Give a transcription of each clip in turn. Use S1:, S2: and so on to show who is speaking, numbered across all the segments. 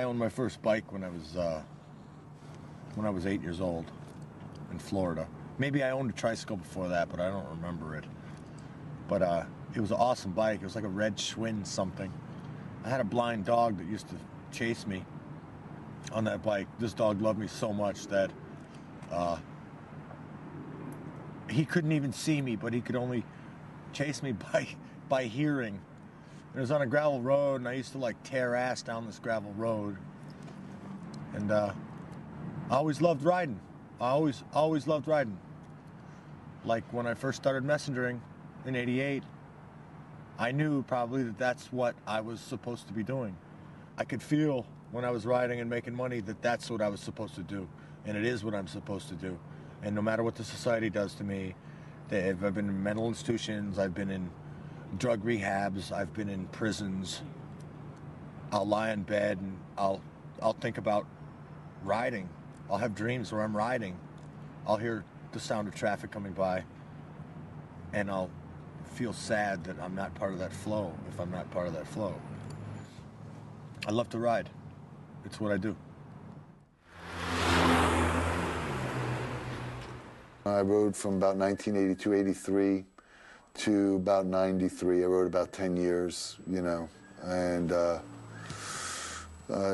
S1: I owned my first bike when I was 8 years old in Florida. Maybe I owned a tricycle before that, but I don't remember it. But it was an awesome bike. It was like a red Schwinn something. I had a blind dog that used to chase me on that bike. This dog loved me so much that he couldn't even see me, but he could only chase me by hearing. It was on a gravel road, and I used to like tear ass down this gravel road. And I always loved riding. I always loved riding. Like when I first started messengering in '88, I knew probably that that's what I was supposed to be doing. I could feel when I was riding and making money that that's what I was supposed to do, and it is what I'm supposed to do. And no matter what the society does to me, I've been in mental institutions, I've been in drug rehabs, I've been in prisons. I'll lie in bed and I'll think about riding. I'll have dreams where I'm riding. I'll hear the sound of traffic coming by, and I'll feel sad that I'm not part of that flow, if I'm not part of that flow. I love to ride. It's what I do.
S2: I rode from about 1982, 83 to about 93. I rode about 10 years, you know, and I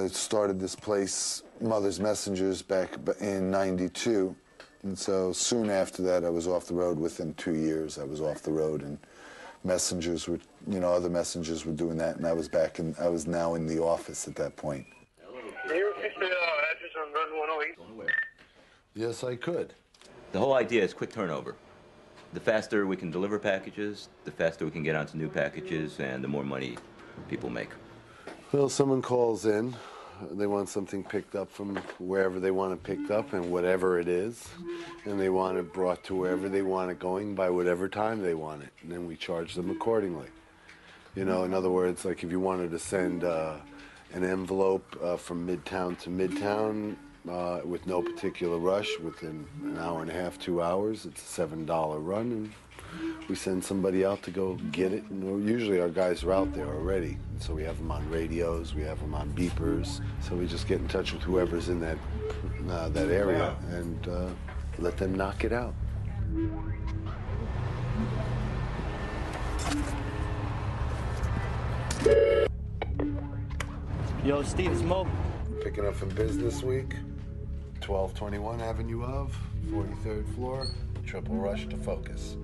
S2: started this place, Mother's Messengers, back in 92. And so soon after that, I was off the road. Within 2 years, I was off the road, and messengers were, you know, other messengers were doing that, and I was now in the office at that point.
S3: Can you repeat the address on Run 108?
S2: Yes, I could.
S4: The whole idea is quick turnover. The faster we can deliver packages, the faster we can get onto new packages, and the more money people make.
S2: Well, someone calls in. They want something picked up from wherever they want it picked up and whatever it is. And they want it brought to wherever they want it going by whatever time they want it. And then we charge them accordingly. You know, in other words, like if you wanted to send an envelope from Midtown to Midtown with no particular rush, within an hour and a half, 2 hours, it's a $7 run. And we send somebody out to go get it, and usually our guys are out there already. And so we have them on radios, we have them on beepers. So we just get in touch with whoever's in that area and let them knock it out.
S5: Yo, Steve, it's Mo.
S2: Picking up from Business Week, 1221 Avenue of, 43rd floor, triple rush to Focus.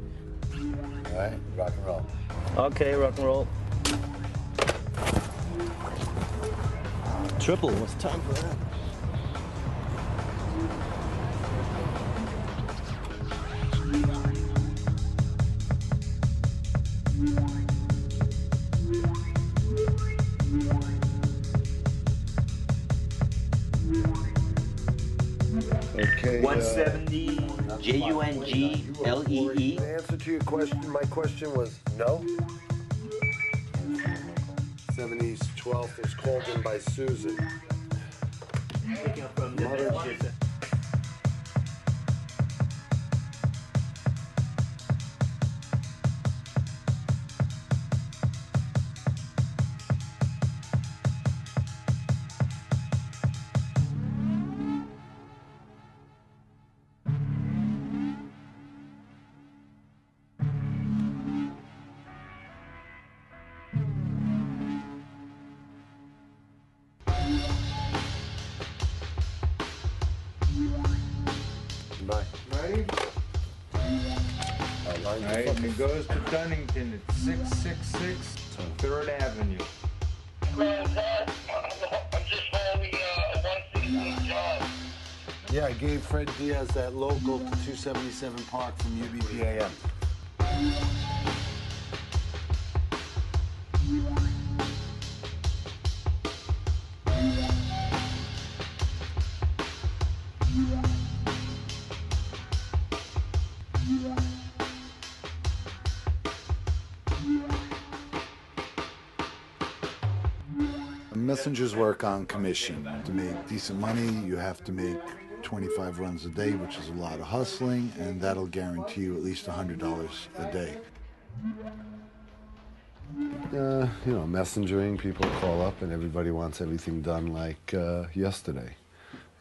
S2: All right, rock and roll.
S5: Okay, rock and roll. Triple, what's time for that?
S2: Okay.
S4: 170 JUNGLEE.
S2: The answer to your question, my question was no. 70's 12th is called in by Susan. Bye.
S6: Ready?
S2: All
S6: right, and it goes to Dunnington at 666 3rd Avenue.
S3: I'm just holding a 116 job.
S2: Yeah, I gave Fred Diaz that local to 277 Park from UBPAM. Messengers work on commission. To make decent money, you have to make 25 runs a day, which is a lot of hustling, and that'll guarantee you at least $100 a day. You know, messengering, people call up and everybody wants everything done like yesterday.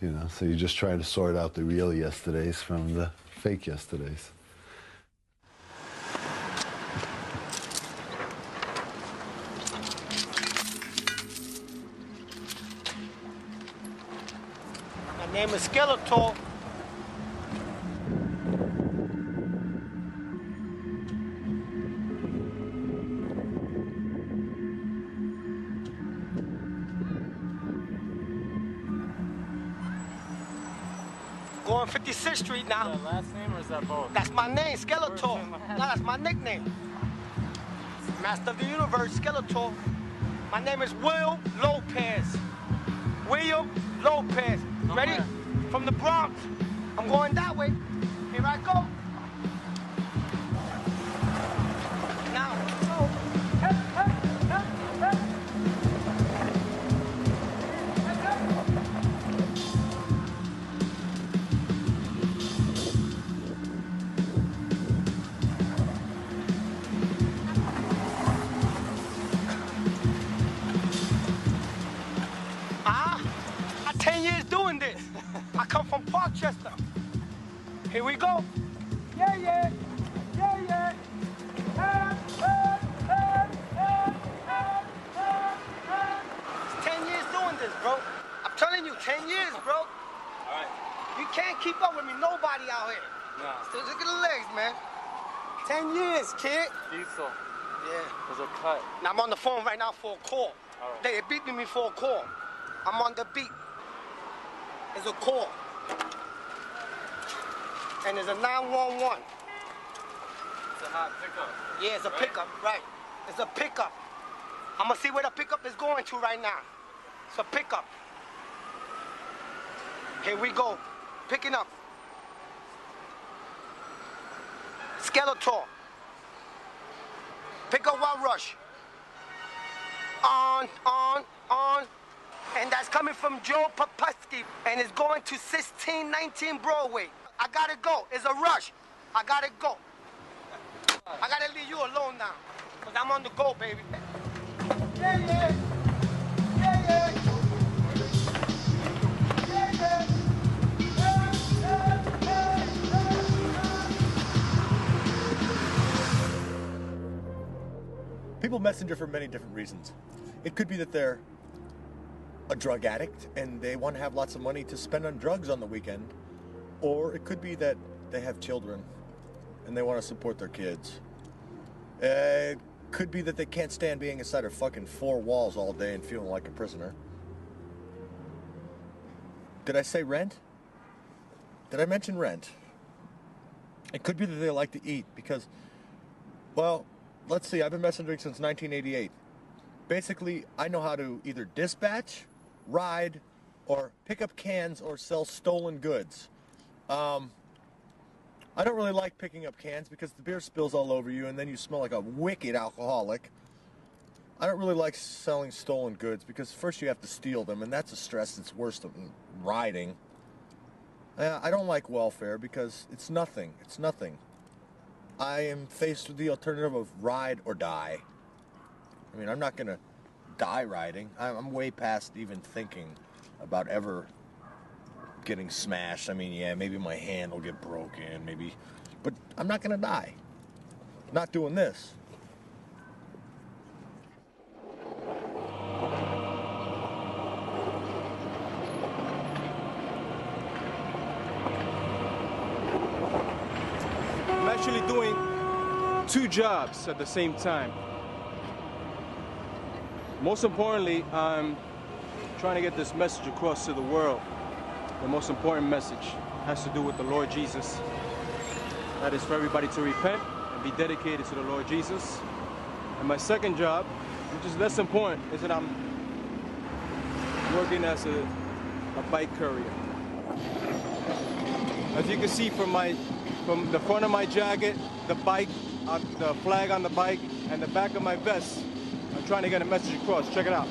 S2: You know, so you just try to sort out the real yesterdays from the fake yesterdays.
S7: My name is Skeletor. Going 56th Street now.
S5: Is that last name or is that both?
S7: That's my name, Skeletor.
S5: First and last.
S7: No, that's my nickname. Master of the Universe, Skeletor. My name is Will Lopez. William Lopez.
S5: From
S7: Ready?
S5: where?
S7: From the Bronx. I'm going that way. Here I go. Now, let's go. Hey, hey, hey, hey. I'm 10 years doing this. I come from Parkchester. Here we go. Yeah, yeah. Yeah, yeah. Hey, hey, hey, hey, hey, hey, hey. It's 10 years doing this, bro. I'm telling you, 10 years, bro.
S5: All right.
S7: You can't keep up with me, nobody out here.
S5: No.
S7: Still look at the legs, man. 10 years, kid.
S5: Diesel.
S7: Yeah.
S5: There's a cut.
S7: Now I'm on the phone right now for a call.
S5: All right.
S7: They beat me for a call. I'm on the beat. It's a call. And it's a 911.
S5: It's a hot pickup.
S7: Yeah, it's a pickup, right. It's a pickup. I'm gonna see where the pickup is going to right now. It's a pickup. Here we go. Picking up. Skeletor. Pick up one rush. On. And that's coming from Joe Popusky. And it's going to 1619 Broadway. I gotta go. It's a rush. I gotta go. I gotta leave you alone now. Because I'm on the go, baby. Yeah, yeah. Yeah, yeah. Yeah, yeah.
S1: People messenger for many different reasons. It could be that they're a drug addict and they want to have lots of money to spend on drugs on the weekend. Or it could be that they have children and they want to support their kids. It could be that they can't stand being inside of fucking four walls all day and feeling like a prisoner. Did I say rent? Did I mention rent? It could be that they like to eat because, well, let's see, I've been messaging since 1988. Basically, I know how to either dispatch, ride, or pick up cans or sell stolen goods. I don't really like picking up cans because the beer spills all over you and then you smell like a wicked alcoholic. I don't really like selling stolen goods because first you have to steal them and that's a stress that's worse than riding. I don't like welfare because it's nothing. It's nothing. I am faced with the alternative of ride or die. I mean, I'm not going to die riding. I'm way past even thinking about ever getting smashed. I mean, yeah, maybe my hand will get broken, maybe, but I'm not going to die. Not doing this.
S8: I'm actually doing 2 jobs at the same time. Most importantly, I'm trying to get this message across to the world. The most important message has to do with the Lord Jesus. That is for everybody to repent and be dedicated to the Lord Jesus. And my second job, which is less important, is that I'm working as a bike courier. As you can see from the front of my jacket, the bike, the flag on the bike, and the back of my vest, I'm trying to get a message across. Check it out.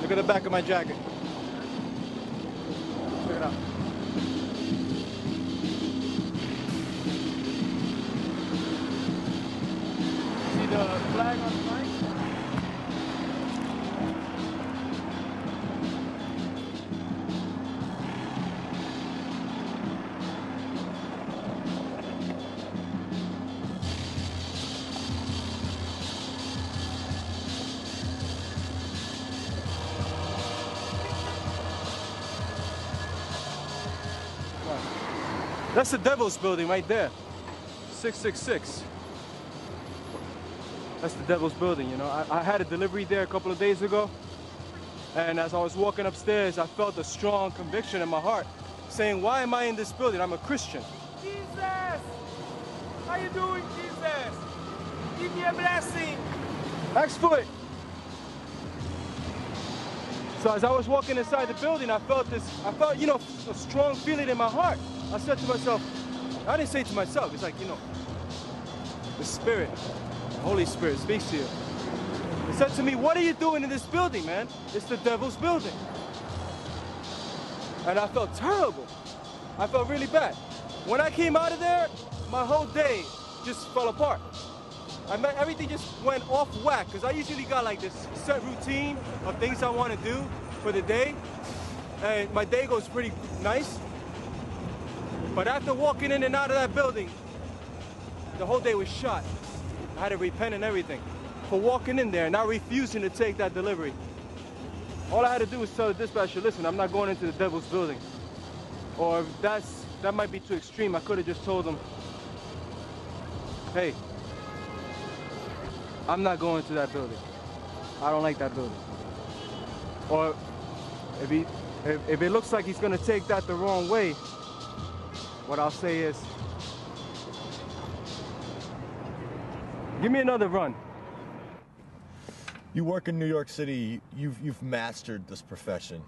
S8: Look at the back of my jacket. Check it out. See the flag on the bike? That's the Devil's building right there. 666. That's the Devil's building, you know. I had a delivery there a couple of days ago. And as I was walking upstairs, I felt a strong conviction in my heart saying, why am I in this building? I'm a Christian.
S7: Jesus! How you doing, Jesus? Give me a blessing.
S8: Ask for it. So as I was walking inside the building, I felt, you know, a strong feeling in my heart. I said to myself, I didn't say it to myself, it's like, you know, the Spirit, the Holy Spirit speaks to you. He said to me, what are you doing in this building, man? It's the Devil's building. And I felt terrible. I felt really bad. When I came out of there, my whole day just fell apart. Everything just went off whack, because I usually got like this set routine of things I want to do for the day. And my day goes pretty nice. But after walking in and out of that building, the whole day was shot. I had to repent and everything for walking in there and not refusing to take that delivery. All I had to do was tell the dispatcher, listen, I'm not going into the Devil's building. Or if that might be too extreme, I could have just told them, hey, I'm not going to that building. I don't like that building. Or if it looks like he's gonna take that the wrong way, what I'll say is, give me another run.
S1: You work in New York City, you've mastered this profession.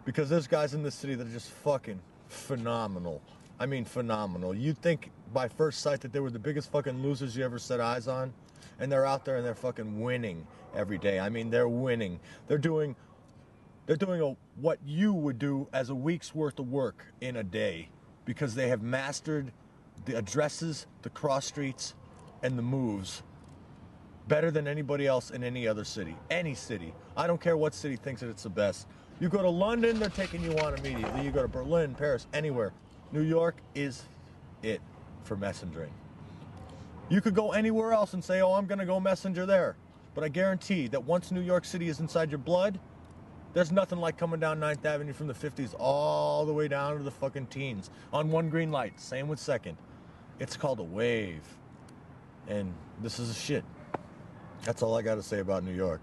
S1: Because there's guys in this city that are just fucking phenomenal. I mean phenomenal. You'd think by first sight that they were the biggest fucking losers you ever set eyes on. And they're out there and they're fucking winning every day. I mean, they're winning. They're doing what you would do as a week's worth of work in a day. Because they have mastered the addresses, the cross streets, and the moves better than anybody else in any other city. Any city. I don't care what city thinks that it's the best. You go to London, they're taking you on immediately. You go to Berlin, Paris, anywhere. New York is it for messengering. You could go anywhere else and say, oh, I'm gonna go messenger there. But I guarantee that once New York City is inside your blood, there's nothing like coming down 9th Avenue from the 50s all the way down to the fucking teens on one green light. Same with 2nd. It's called a wave. And this is a shit. That's all I got to say about New York.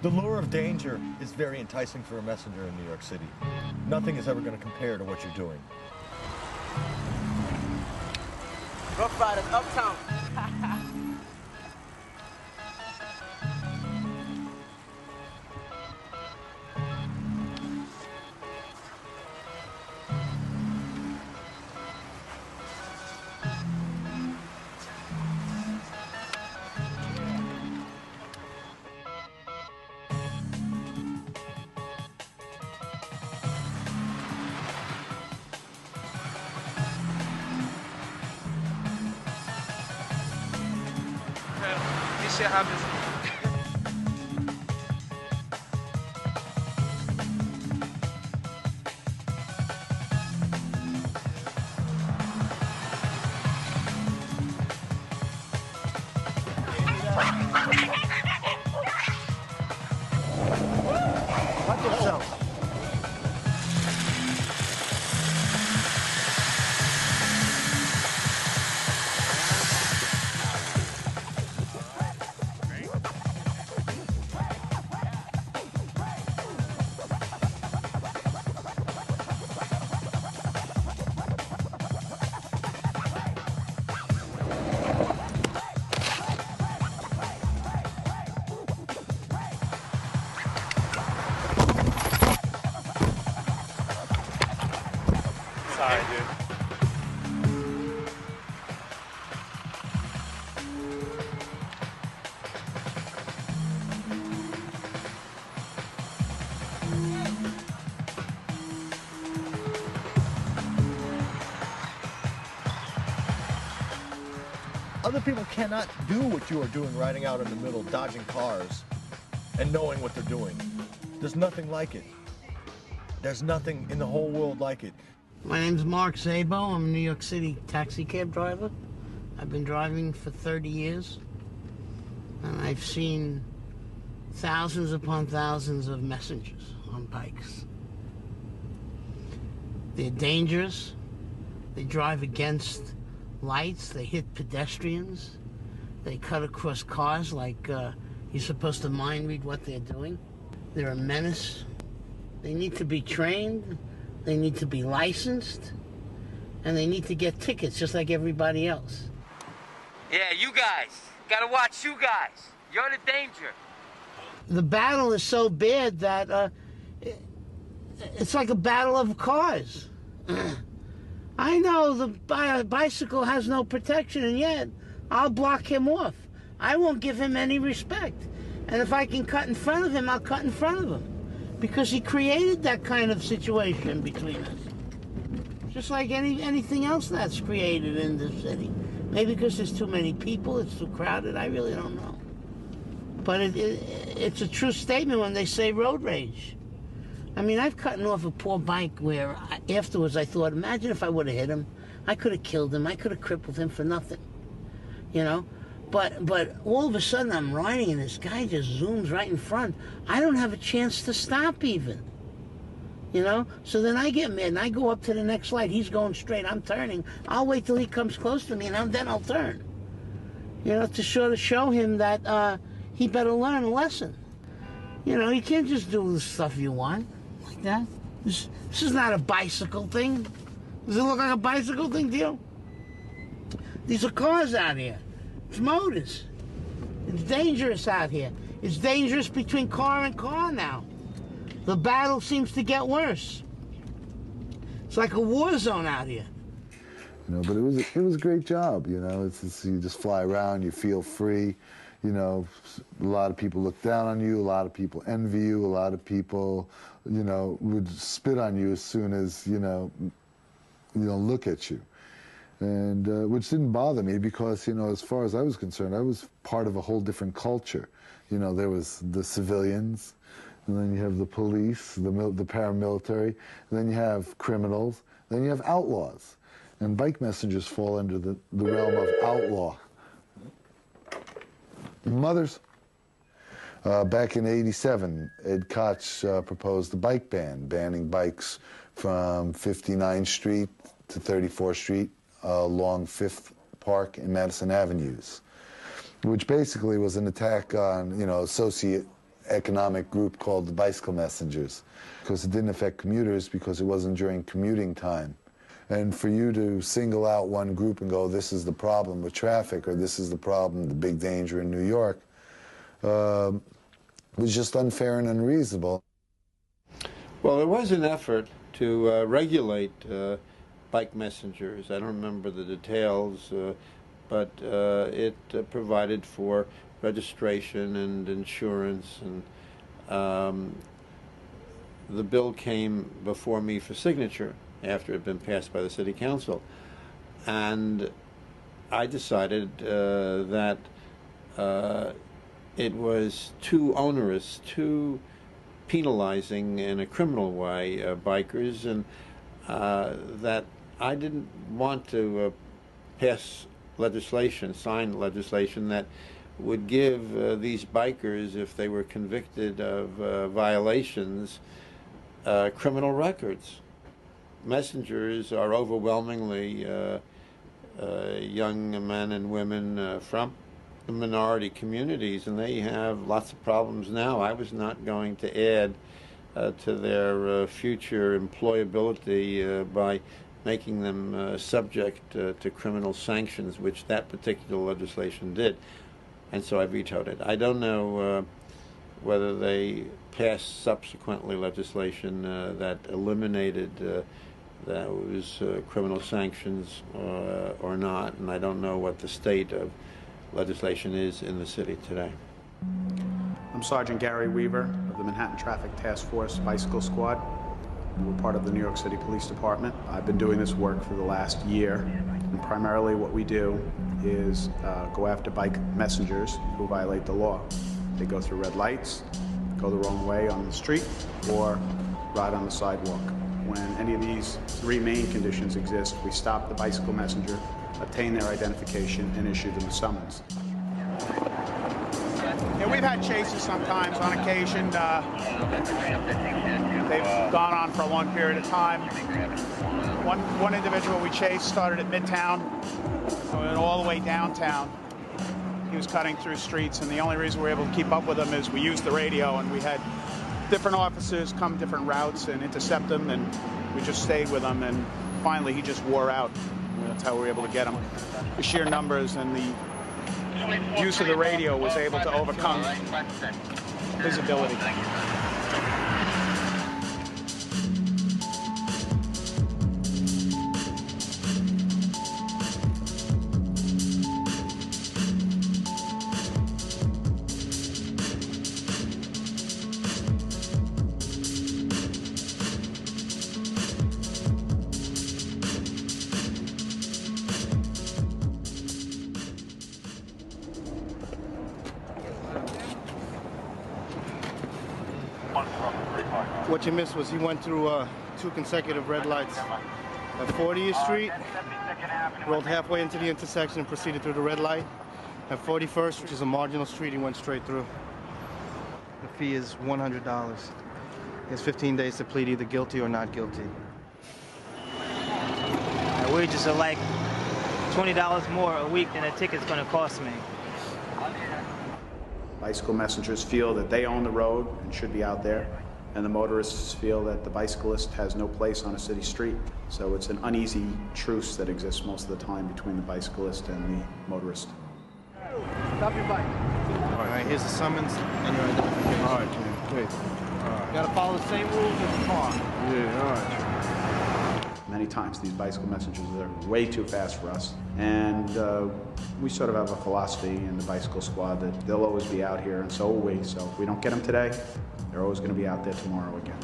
S1: The lure of danger is very enticing for a messenger in New York City. Nothing is ever going to compare to what you're doing.
S7: Rough Riders Uptown. This shit happens.
S1: Watch yourself.
S5: Sorry, dude.
S1: Other people cannot do what you are doing, riding out in the middle, dodging cars, and knowing what they're doing. There's nothing like it. There's nothing in the whole world like it.
S9: My name's Mark Szabo. I'm a New York City taxi cab driver. I've been driving for 30 years. And I've seen thousands upon thousands of messengers on bikes. They're dangerous. They drive against lights. They hit pedestrians. They cut across cars like you're supposed to mind read what they're doing. They're a menace. They need to be trained. They need to be licensed. And they need to get tickets just like everybody else.
S7: Yeah, you guys. Gotta watch you guys. You're the danger.
S9: The battle is so bad that it's like a battle of cars. I know the bicycle has no protection, and yet I'll block him off. I won't give him any respect. And if I can cut in front of him, I'll cut in front of him. Because he created that kind of situation between us. Just like anything else that's created in this city. Maybe because there's too many people, it's too crowded, I really don't know. But it's a true statement when they say road rage. I mean, I've cut off a poor bike where afterwards I thought, imagine if I would have hit him. I could have killed him. I could have crippled him for nothing. You know? But all of a sudden I'm riding and this guy just zooms right in front. I don't have a chance to stop even. You know? So then I get mad and I go up to the next light. He's going straight. I'm turning. I'll wait till he comes close to me and then I'll turn. You know, to sort of show him that he better learn a lesson. You know, you can't just do the stuff you want like that. This is not a bicycle thing. Does it look like a bicycle thing to you? These are cars out here. It's motors. It's dangerous out here. It's dangerous between car and car now. The battle seems to get worse. It's like a war zone out here.
S2: You know, but it was a great job. You know, it's you just fly around, you feel free. You know, a lot of people look down on you. A lot of people envy you. A lot of people, you know, would spit on you as soon as you know, look at you. And which didn't bother me because, you know, as far as I was concerned, I was part of a whole different culture. You know, there was the civilians, and then you have the police, the paramilitary, and then you have criminals, then you have outlaws. And bike messengers fall under the realm of outlaw. Mothers. Back in '87, Ed Koch proposed the bike ban, banning bikes from 59th Street to 34th Street along 5th Park and Madison Avenues, which basically was an attack on, you know, a socio-economic group called the bicycle messengers, because it didn't affect commuters because it wasn't during commuting time. And for you to single out one group and go, this is the problem with traffic, or this is the problem, the big danger in New York, was just unfair and unreasonable.
S10: Well, there was an effort to regulate bike messengers. I don't remember the details, but it provided for registration and insurance, and the bill came before me for signature after it had been passed by the City Council. And I decided that it was too onerous, too penalizing in a criminal way bikers, and that I didn't want to pass legislation, sign legislation that would give these bikers, if they were convicted of violations, criminal records. Messengers are overwhelmingly young men and women from the minority communities, and they have lots of problems now. I was not going to add to their future employability by making them subject to criminal sanctions, which that particular legislation did. And so I vetoed it. I don't know whether they passed subsequently legislation that eliminated those criminal sanctions or not, and I don't know what the state of legislation is in the city today.
S11: I'm Sergeant Gary Weaver of the Manhattan Traffic Task Force Bicycle Squad. We're part of the New York City Police Department. I've been doing this work for the last year, and primarily what we do is go after bike messengers who violate the law. They go through red lights, go the wrong way on the street, or ride on the sidewalk. When any of these three main conditions exist, we stop the bicycle messenger, obtain their identification, and issue them a summons. Yeah, we've had chases sometimes on occasion. They've gone on for a long period of time. One individual we chased started at Midtown, went all the way downtown. He was cutting through streets, and the only reason we were able to keep up with him is we used the radio, and we had different officers come different routes and intercept him, and we just stayed with him, and finally he just wore out. And that's how we were able to get him. The sheer numbers and the use of the radio was able to overcome his ability.
S12: What you missed was he went through 2 consecutive red lights at 40th Street, rolled halfway into the intersection and proceeded through the red light. At 41st, which is a marginal street, he went straight through. The fee is $100. He has 15 days to plead either guilty or not guilty.
S13: My wages are like $20 more a week than a ticket's gonna cost me.
S11: Bicycle messengers feel that they own the road and should be out there, and the motorists feel that the bicyclist has no place on a city street. So it's an uneasy truce that exists most of the time between the bicyclist and the motorist.
S12: Stop your bike. All right, here's the summons and your identification. All right, man. Great. All right. You gotta follow the same rules as the car.
S11: Yeah, all right. Many times these bicycle messengers are way too fast for us, and we sort of have a philosophy in the bicycle squad that they'll always be out here, and so will we. So if we don't get them today, they're always going to be out there tomorrow again.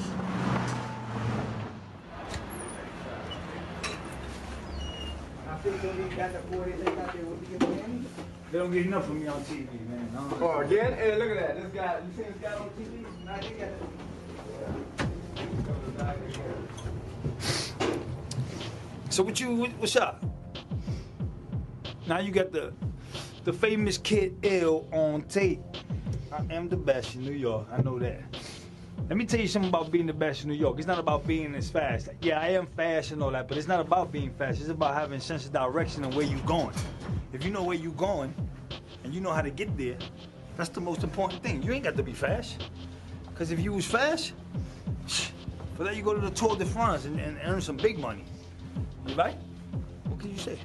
S14: They don't get enough of me on TV, man.
S6: Oh, again? Hey, look at that. This guy, you see this guy on TV? Now he got
S14: So what's up? Now you got the famous Kid Ill on tape. I am the best in New York, I know that. Let me tell you something about being the best in New York. It's not about being as fast. Yeah, I am fast and all that, but it's not about being fast. It's about having a sense of direction and where you're going. If you know where you're going and you know how to get there, that's the most important thing. You ain't got to be fast. Because if you was fast, for that you go to the Tour de France and earn some big money. You right? What can you say?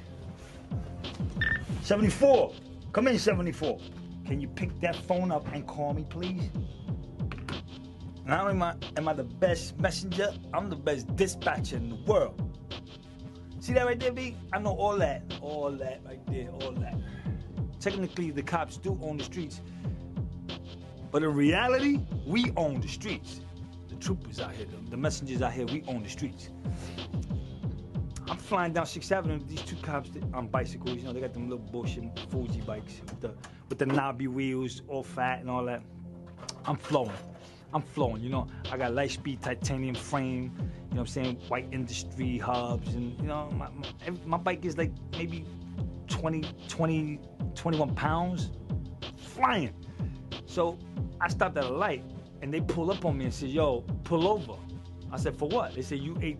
S14: 74. Come in, 74. Can you pick that phone up and call me, please? Not only am I the best messenger, I'm the best dispatcher in the world. See that right there, B? I know all that right there, all that. Technically, the cops do own the streets, but in reality, we own the streets. The troopers out here, the messengers out here, we own the streets. I'm flying down 6th Avenue with these 2 cops on bicycles. You know, they got them little bullshit Fuji bikes with the knobby wheels, all fat and all that. I'm flowing, you know. I got light speed titanium frame, you know what I'm saying, white industry hubs, and you know, my bike is like maybe 21 pounds, flying. So I stopped at a light, and they pull up on me and said, yo, pull over. I said, for what? They said, you ate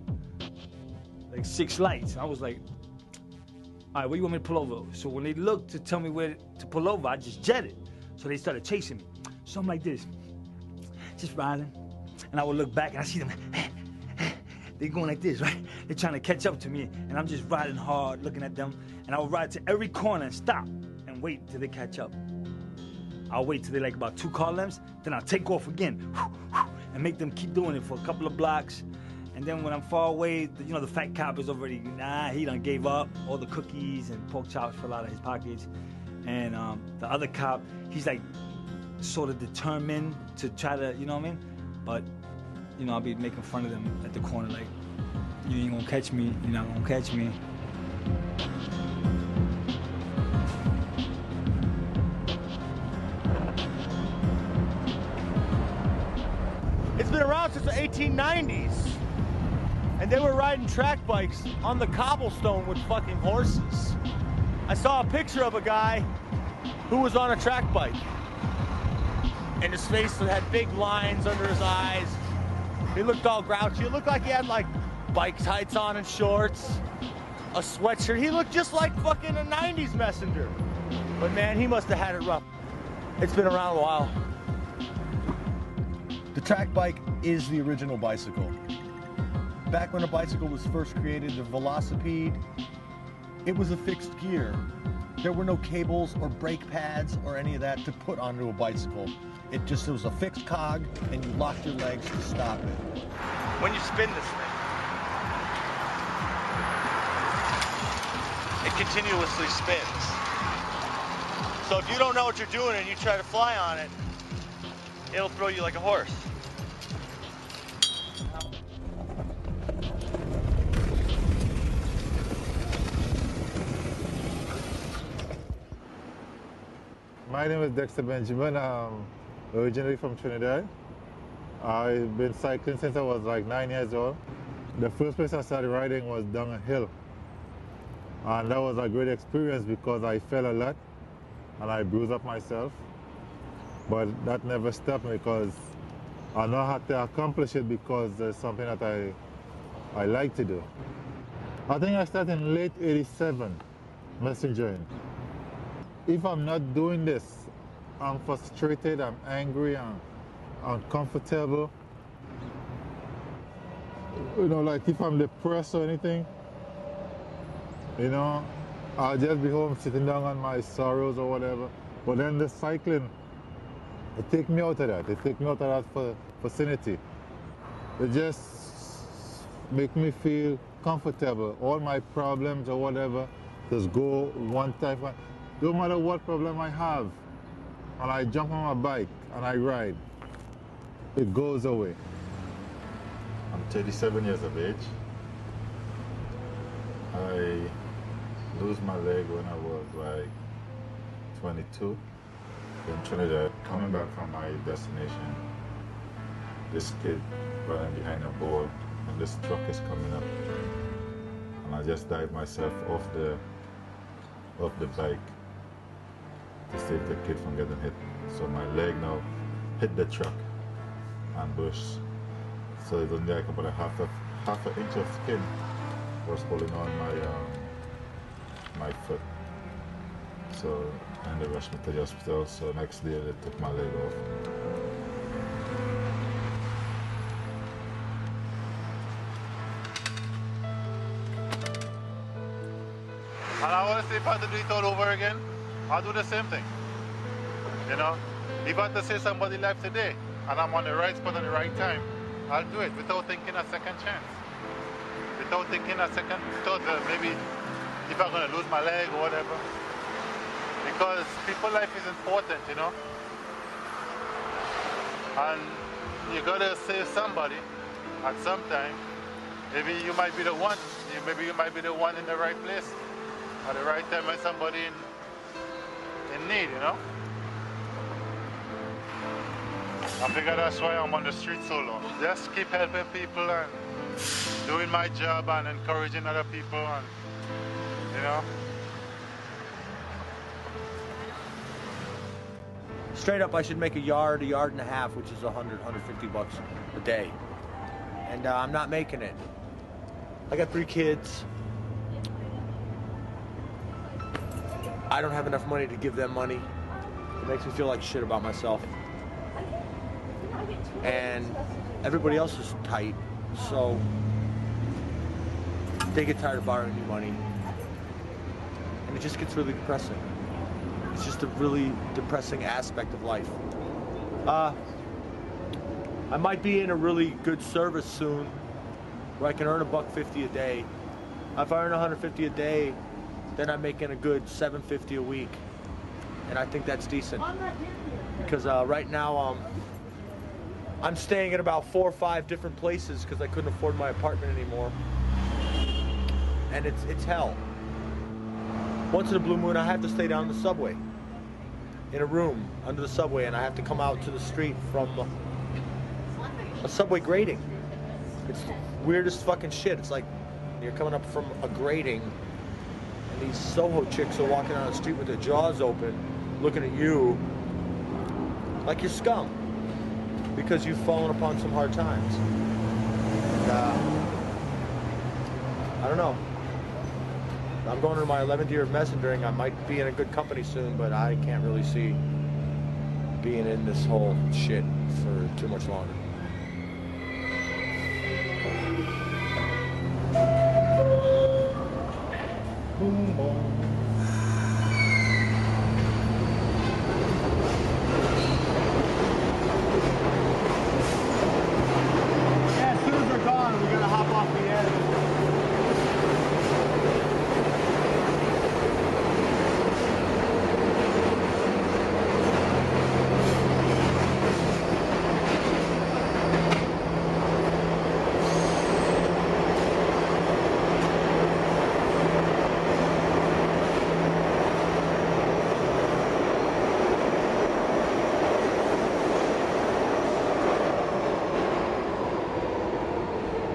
S14: like 6 lights. And I was like, all right, where you want me to pull over? So when they looked to tell me where to pull over, I just jetted. So they started chasing me. So I'm like this, just riding. And I would look back and I see them, they're going like this, right? They're trying to catch up to me. And I'm just riding hard, looking at them. And I would ride to every corner and stop and wait till they catch up. I'll wait till they're like about 2 car lengths, then I'll take off again and make them keep doing it for a couple of blocks. And then when I'm far away, you know, the fat cop is already, he done gave up. All the cookies and pork chops fell out of his pockets. And the other cop, he's like sort of determined to try to, you know what I mean? But, you know, I'll be making fun of them at the corner like, you ain't gonna catch me, you're not gonna catch me.
S1: It's been around since the 1890s. And they were riding track bikes on the cobblestone with fucking horses. I saw a picture of a guy who was on a track bike. and his face had big lines under his eyes. He looked all grouchy. It looked like he had like bike tights on and shorts, a sweatshirt. He looked just like fucking a 90s messenger. But man, he must have had it rough. It's been around a while. The track bike is the original bicycle. Back when a bicycle was first created, the velocipede, it was a fixed gear. There were no cables or brake pads or any of that to put onto a bicycle. It was a fixed cog, and you locked your legs to stop it.
S5: When you spin this thing, it continuously spins. So if you don't know what you're doing and you try to fly on it, it'll throw you like a horse.
S15: My name is Dexter Benjamin. I'm originally from Trinidad. I've been cycling since I was like 9 years old. The first place I started riding was down a hill. And that was a great experience because I fell a lot and I bruised up myself. But that never stopped me because I know how to accomplish it because it's something that I like to do. I think I started in late '87 messengering. If I'm not doing this, I'm frustrated, I'm angry, I'm uncomfortable. You know, like if I'm depressed or anything, you know, I'll just be home sitting down on my sorrows or whatever. But then the cycling, it takes me out of that. It takes me out of that vicinity. It just makes me feel comfortable. All my problems or whatever just go one time. No matter what problem I have, and I jump on my bike and I ride, it goes away.
S16: I'm 37 years of age. I lose my leg when I was like 22 in Trinidad. Coming back from my destination, this kid running behind a board and this truck is coming up. And I just dived myself off the bike to save the kid from getting hit. So my leg now hit the truck and burst. So it's only like about half an inch of skin was holding on my foot. So and they rushed me to the hospital. So next day they took my leg off.
S17: And I want to say if I had to do it all over again, I'll do the same thing. You know, if I had to save somebody's life today and I'm on the right spot at the right time, I'll do it without thinking a second chance. Without thinking a second thought that maybe if I'm going to lose my leg or whatever. Because people's life is important, you know. And you got to save somebody at some time. Maybe you might be the one. Maybe you might be the one in the right place at the right time when somebody in need, you know. I figure that's why I'm on the street so long. Just keep helping people and doing my job and encouraging other people, and you know.
S1: Straight up, I should make a yard and a half, which is 100, 150 bucks a day. And I'm not making it. I got 3 kids. I don't have enough money to give them money. It makes me feel like shit about myself. And everybody else is tight, so they get tired of borrowing me money. And it just gets really depressing. It's just a really depressing aspect of life. I might be in a really good service soon where I can earn $150 a day. If I earn $150 a day, then I'm making a good $750 a week. And I think that's decent. Because right now, I'm staying at about 4 or 5 different places because I couldn't afford my apartment anymore. And it's hell. Once in a blue moon, I have to stay down the subway, in a room under the subway, and I have to come out to the street from a subway grating. It's the weirdest fucking shit. It's like you're coming up from a grating, and these Soho chicks are walking down the street with their jaws open, looking at you, like you're scum because you've fallen upon some hard times. And, I don't know. I'm going into my 11th year of messengering. I might be in a good company soon, but I can't really see being in this whole shit for too much longer. Boom, boom. Yeah, as soon as they're gone, we're gonna hop off the edge.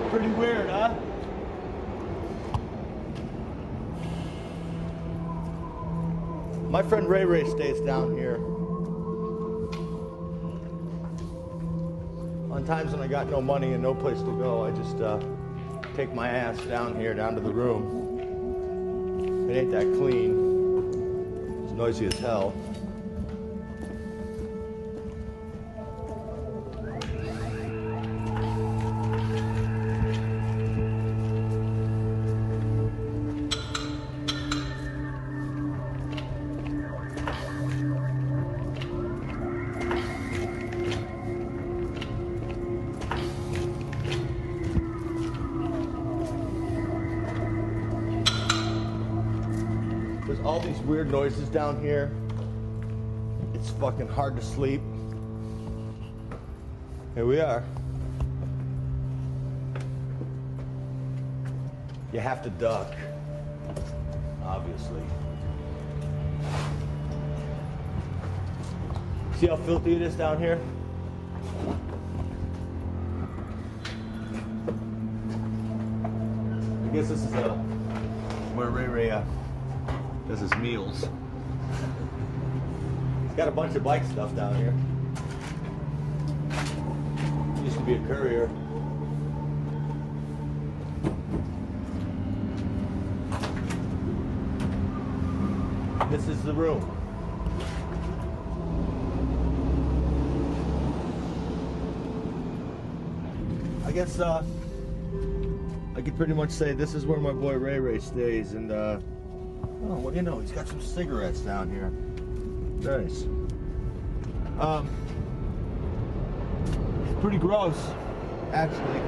S1: Pretty weird, huh? My friend Ray Ray stays down here. On times when I got no money and no place to go, I just take my ass down here, down to the room. It ain't that clean. It's noisy as hell. All these weird noises down here. It's fucking hard to sleep. Here we are. You have to duck, obviously. See how filthy it is down here? I guess this is where Ray Ray does his meals. He's got a bunch of bike stuff down here. He used to be a courier. This is the room. I guess I could pretty much say this is where my boy Ray Ray stays, and oh, what do you know? He's got some cigarettes down here. Nice. It's pretty gross, actually.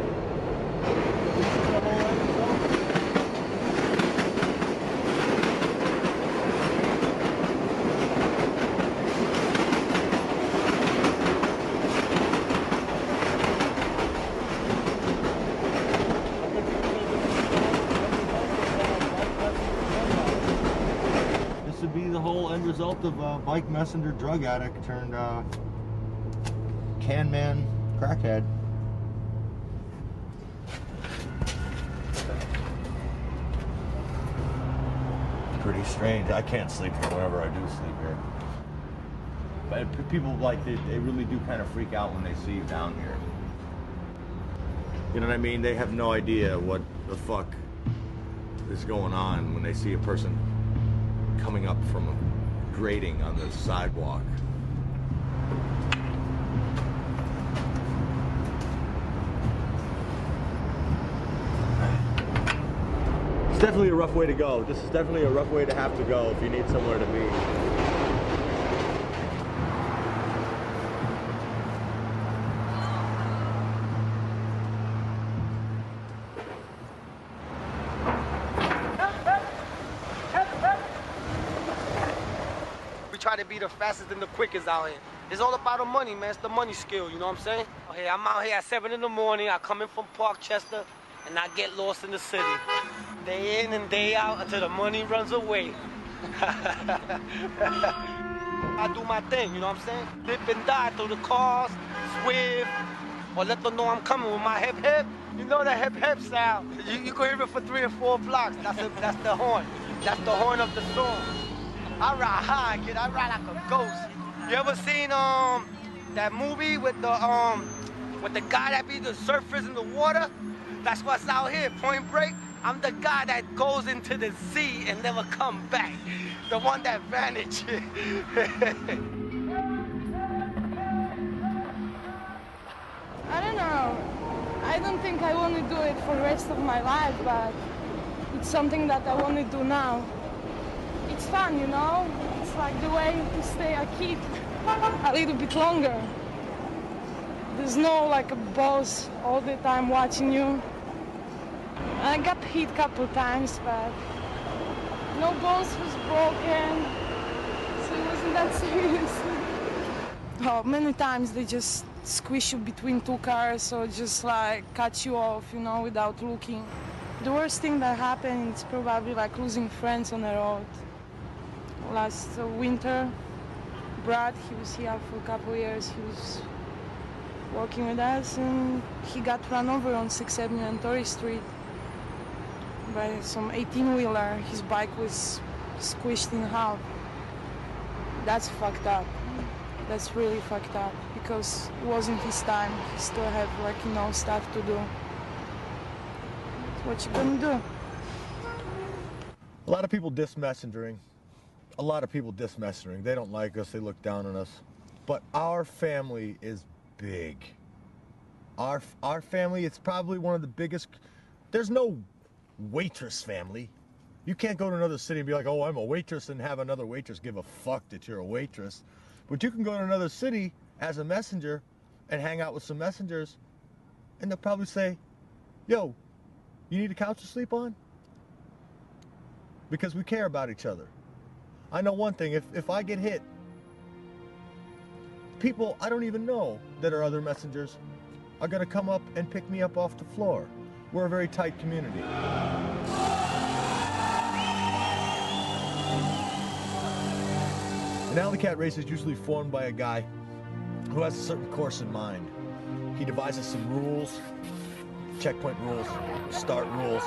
S1: Result of a bike messenger drug addict turned can man crackhead. Pretty strange. I can't sleep here whenever I do sleep here. But people like they really do kind of freak out when they see you down here. You know what I mean? They have no idea what the fuck is going on when they see a person coming up from a grating on the sidewalk. It's definitely a rough way to go. This is definitely a rough way to have to go if you need somewhere to be.
S7: Try to be the fastest and the quickest out here. It's all about the money, man. It's the money skill, you know what I'm saying? Okay, I'm out here at 7 in the morning. I come in from Parkchester, and I get lost in the city. Day in and day out until the money runs away. I do my thing, you know what I'm saying? Dip and die through the cars, swerve, or let them know I'm coming with my hip hip. You know the hip hip sound. You can hear it for 3 or 4 blocks. That's the horn. That's the horn of the storm. I ride high, kid. I ride like a ghost. You ever seen That movie with the guy that be the surfers in the water, that's what's out here, Point Break. I'm the guy that goes into the sea and never come back. The one that vanished.
S18: I don't know. I don't think I want to do it for the rest of my life, but it's something that I want to do now. It's fun, you know? It's like the way to stay a kid a little bit longer. There's no like a boss all the time watching you. I got hit a couple times, but no bones was broken, so it wasn't that serious. Oh, many times they just squish you between two cars or just like cut you off, you know, without looking. The worst thing that happened is probably like losing friends on the road. Last winter, Brad, he was here for a couple of years. He was working with us and he got run over on 6th Avenue and Torrey Street by some 18-wheeler. His bike was squished in half. That's fucked up. That's really fucked up because it wasn't his time. He still had like, you know, stuff to do. What you gonna do?
S1: A lot of people diss messengering. A lot of people diss messengering. They don't like us, they look down on us. But our family is big. Our family, it's probably one of the biggest. There's no waitress family. You can't go to another city and be like, oh, I'm a waitress, and have another waitress give a fuck that you're a waitress. But you can go to another city as a messenger and hang out with some messengers, and they'll probably say, yo, you need a couch to sleep on? Because we care about each other. I know one thing, if I get hit, people I don't even know that are other messengers are gonna come up and pick me up off the floor. We're a very tight community. An alley cat race is usually formed by a guy who has a certain course in mind. He devises some rules, checkpoint rules, start rules.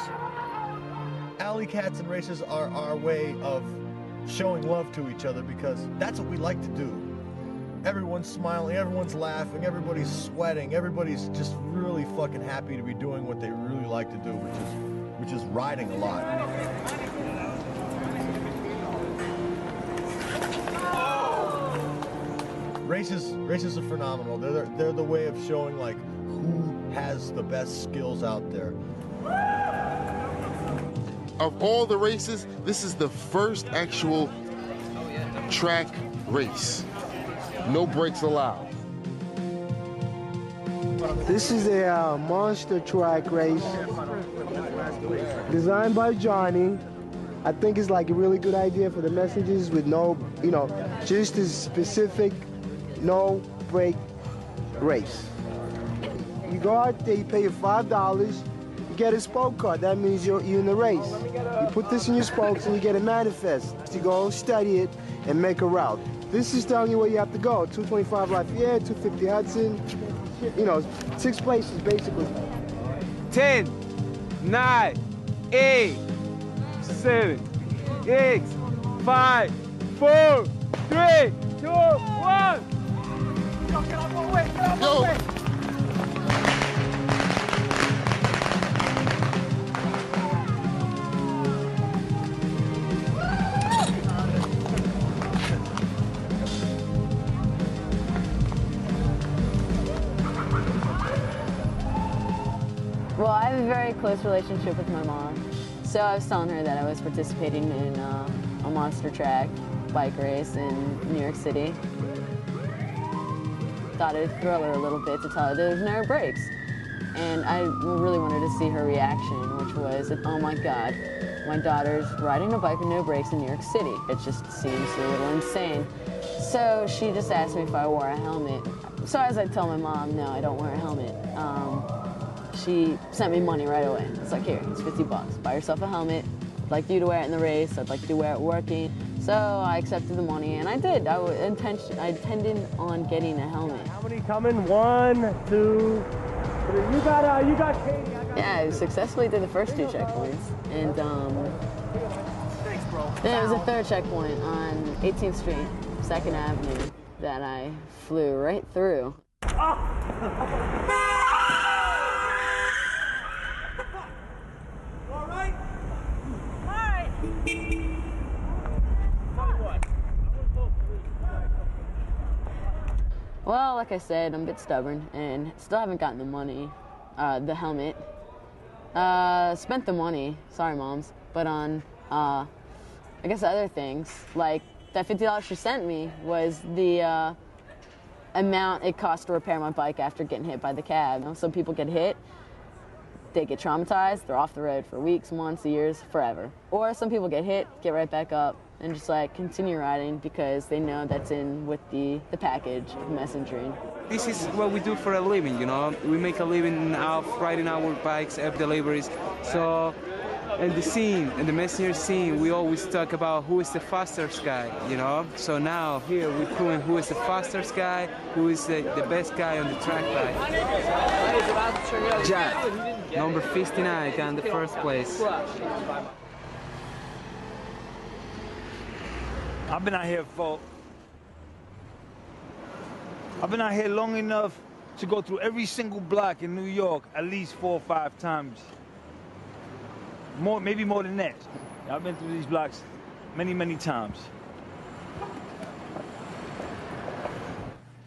S1: Alley cats and races are our way of showing love to each other because that's what we like to do. Everyone's smiling, everyone's laughing, everybody's sweating, everybody's just really fucking happy to be doing what they really like to do, which is riding a lot. Races are phenomenal. They're the way of showing like who has the best skills out there.
S19: Of all the races, this is the first actual track race. No brakes allowed.
S20: This is a monster track race designed by Johnny. I think it's like a really good idea for the messages with no, you know, just a specific no brake race. You go out there, you pay your $5, you get a spoke card. That means you're in the race. You put this in your spokes and you get a manifest. You go study it and make a route. This is telling you where you have to go. 225 Lafayette, 250 Hudson. You know, 6 places basically.
S21: 10, 9, 8, 7, 6, 5, 4, 3, 2, 1. Yo, get out of my way, get out of my way.
S22: Well, I have a very close relationship with my mom. So I was telling her that I was participating in a monster track bike race in New York City. Thought it'd thrill her a little bit to tell her there's no brakes. And I really wanted to see her reaction, which was that, oh my God, my daughter's riding a bike with no brakes in New York City. It just seems a little insane. So she just asked me if I wore a helmet. So as I tell my mom, no, I don't wear a helmet. She sent me money right away. It's like, here, it's $50. Buy yourself a helmet. I'd like you to wear it in the race. I'd like you to wear it working. So I accepted the money, and I did. I intended on getting a helmet.
S21: How many coming? 1, 2, 3. You got Katie.
S22: Yeah, I successfully did the first 2 checkpoints. And
S21: Thanks, bro.
S22: then it was a 3rd checkpoint on 18th Street, 2nd Avenue. that I flew right through.
S7: All right? All right.
S22: Well, like I said, I'm a bit stubborn and still haven't gotten the money, the helmet. Spent the money, sorry moms, but on, I guess other things, like that $50 she sent me was the amount it cost to repair my bike after getting hit by the cab. You know, some people get hit, they get traumatized, they're off the road for weeks, months, years, forever. Or some people get hit, get right back up, and just like continue riding because they know that's in with the package of messengering.
S21: This is what we do for a living, you know. We make a living out riding our bikes, app deliveries. So, and the scene, and the messenger scene, we always talk about who is the fastest guy, you know. So now here we're proving who is the fastest guy, who is the best guy on the track bike. Jack, number 59, got in the first place.
S14: I've been out here long enough to go through every single block in New York at least 4 or 5 times. Maybe more than that. I've been through these blocks many, many times.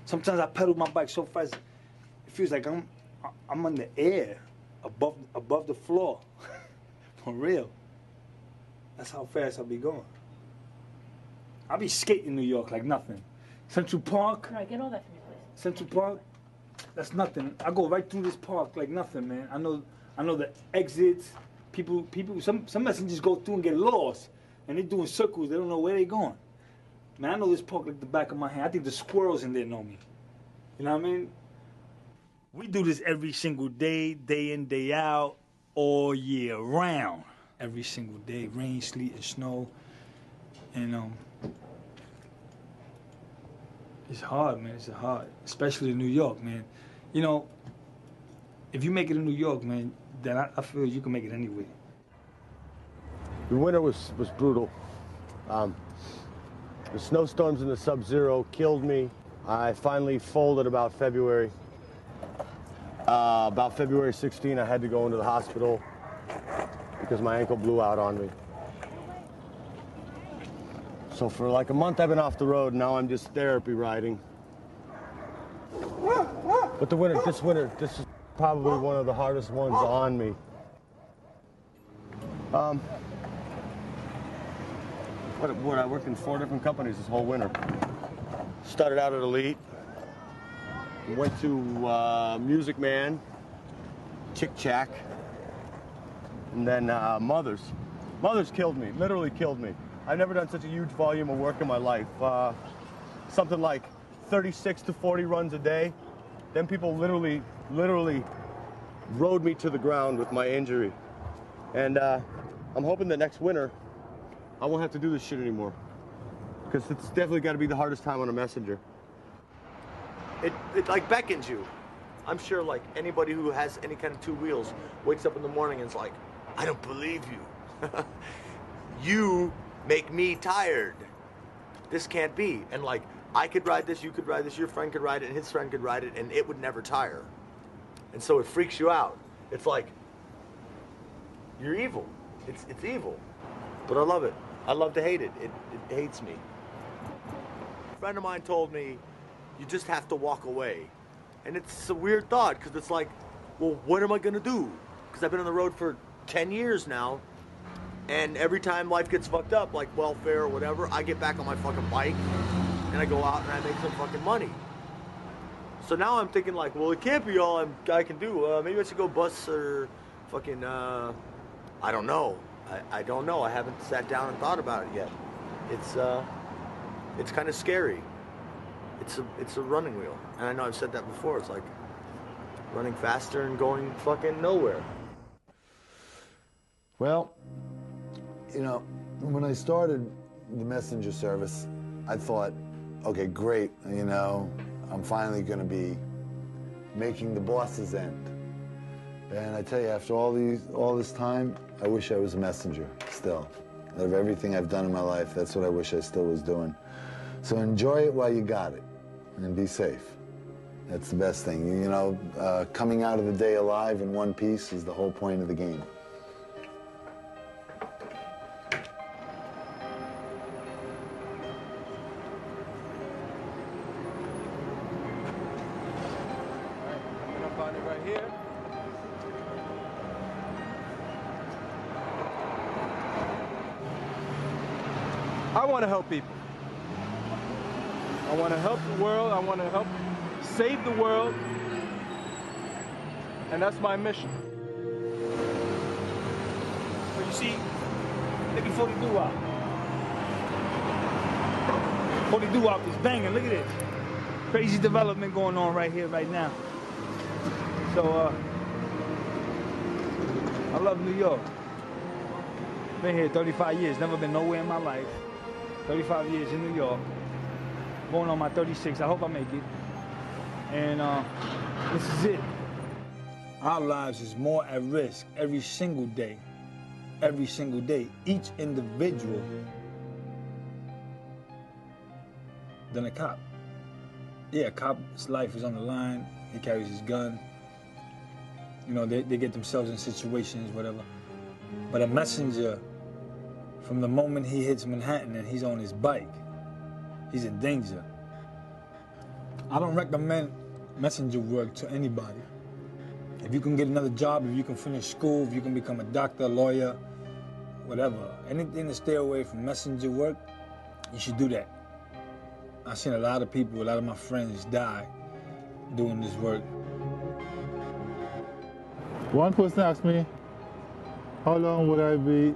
S14: Sometimes I pedal my bike so fast, it feels like I'm on the air, above the floor. For real. That's how fast I be going. I be skating in New York like nothing. Central Park.
S3: Right, get all that from me, please.
S14: Central Park, that's nothing. I go right through this park like nothing, man. I know the exits. Some messengers go through and get lost, and they're doing circles. They don't know where they're going. Man, I know this park like the back of my hand. I think the squirrels in there know me. You know what I mean? We do this every single day, day in, day out, all year round. Every single day, rain, sleet, and snow. And it's hard, man. It's hard, especially in New York, man. You know, if you make it in New York, man, then I feel you can make it anywhere.
S4: The winter was brutal. The snowstorms and the sub-zero killed me. I finally folded about February. About February 16, I had to go into the hospital because my ankle blew out on me. So for like a month I've been off the road, now I'm just therapy riding. But this winter, this is probably one of the hardest ones on me. I worked in 4 different companies this whole winter. Started out at Elite, went to Music Man, Chick Chack, and then Mothers. Mothers killed me, literally killed me. I've never done such a huge volume of work in my life. Something like 36 to 40 runs a day. Then people literally rode me to the ground with my injury. And I'm hoping that next winter, I won't have to do this shit anymore. Because it's definitely got to be the hardest time on a messenger. It like beckons you. I'm sure like anybody who has any kind of 2 wheels wakes up in the morning and is like, I don't believe you. You make me tired. This can't be. And like, I could ride this, you could ride this, your friend could ride it, and his friend could ride it, and it would never tire. And so it freaks you out. It's like, you're evil. It's evil. But I love it. I love to hate it. It hates me. A friend of mine told me, you just have to walk away. And it's a weird thought, because it's like, well, what am I gonna do? Because I've been on the road for 10 years now, and every time life gets fucked up, like welfare or whatever, I get back on my fucking bike, and I go out and I make some fucking money. So now I'm thinking like, well, it can't be all I can do. Maybe I should go bus or fucking, I don't know. I don't know. I haven't sat down and thought about it yet. It's kind of scary. It's a running wheel. And I know I've said that before. It's like running faster and going fucking nowhere.
S2: Well, you know, when I started the messenger service, I thought, okay, great, you know, I'm finally going to be making the boss's end. And I tell you, after all this time, I wish I was a messenger still. Out of everything I've done in my life, that's what I wish I still was doing. So enjoy it while you got it. and be safe. That's the best thing. You know, coming out of the day alive in one piece is the whole point of the game.
S21: I want to help people. I want to help the world. I want to help save the world. And that's my mission.
S14: So you see, look at 40 doo-wop. 40 doo-wop is banging. Look at this. Crazy development going on right here, right now. So, I love New York. Been here 35 years. Never been nowhere in my life. 35 years in New York. Going on my 36. I hope I make it. And this is it. Our lives is more at risk every single day. Every single day. Each individual than a cop. Yeah, a cop's life is on the line. He carries his gun. You know, they get themselves in situations, whatever. But a messenger, from the moment he hits Manhattan and he's on his bike, he's in danger. I don't recommend messenger work to anybody. If you can get another job, if you can finish school, if you can become a doctor, lawyer, whatever, anything to stay away from messenger work, you should do that. I've seen a lot of people, a lot of my friends die doing this work.
S15: One person asked me, how long would I be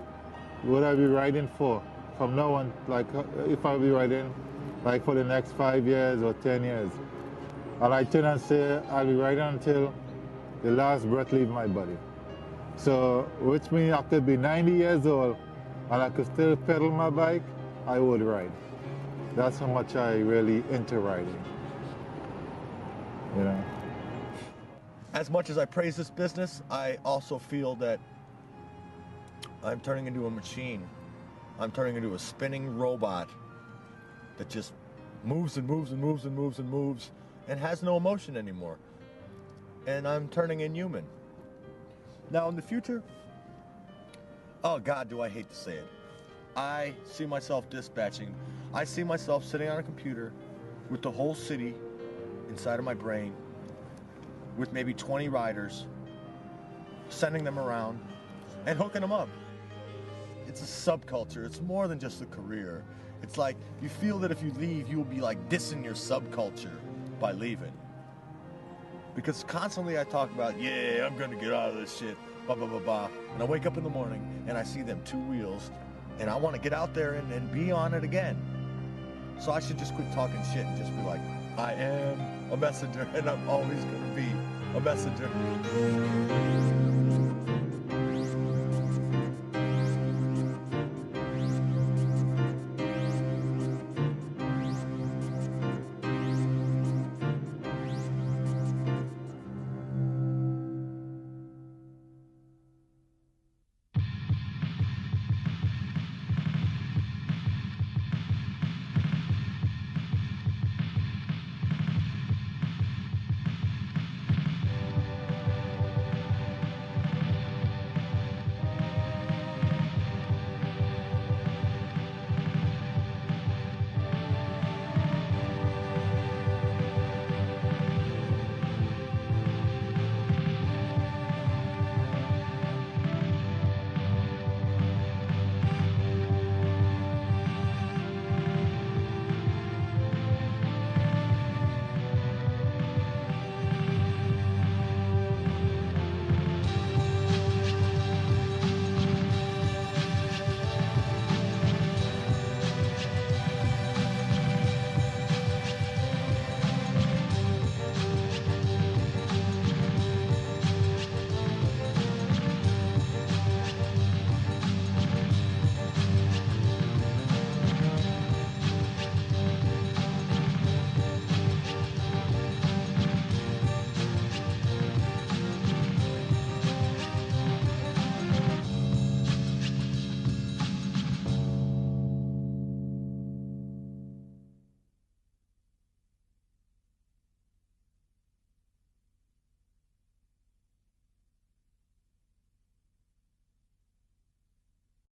S15: riding for? From now on, like if I'll be riding like for the next 5 years or 10 years. And I turn and say, I'll be riding until the last breath leaves my body. So, which means I could be 90 years old and I could still pedal my bike, I would ride. That's how much I really into riding, you know.
S1: As much as I praise this business, I also feel that I'm turning into a machine. I'm turning into a spinning robot that just moves and moves and moves and moves and moves and has no emotion anymore. And I'm turning inhuman. Now in the future, oh God, do I hate to say it. I see myself dispatching. I see myself sitting on a computer with the whole city inside of my brain, with maybe 20 riders, sending them around and hooking them up. It's a subculture. It's more than just a career. It's like you feel that if you leave, you'll be like dissing your subculture by leaving. Because constantly I talk about, yeah, I'm gonna get out of this shit, blah, blah, blah, blah. And I wake up in the morning and I see them two wheels and I want to get out there and be on it again. So I should just quit talking shit and just be like, I am a messenger and I'm always gonna be a messenger.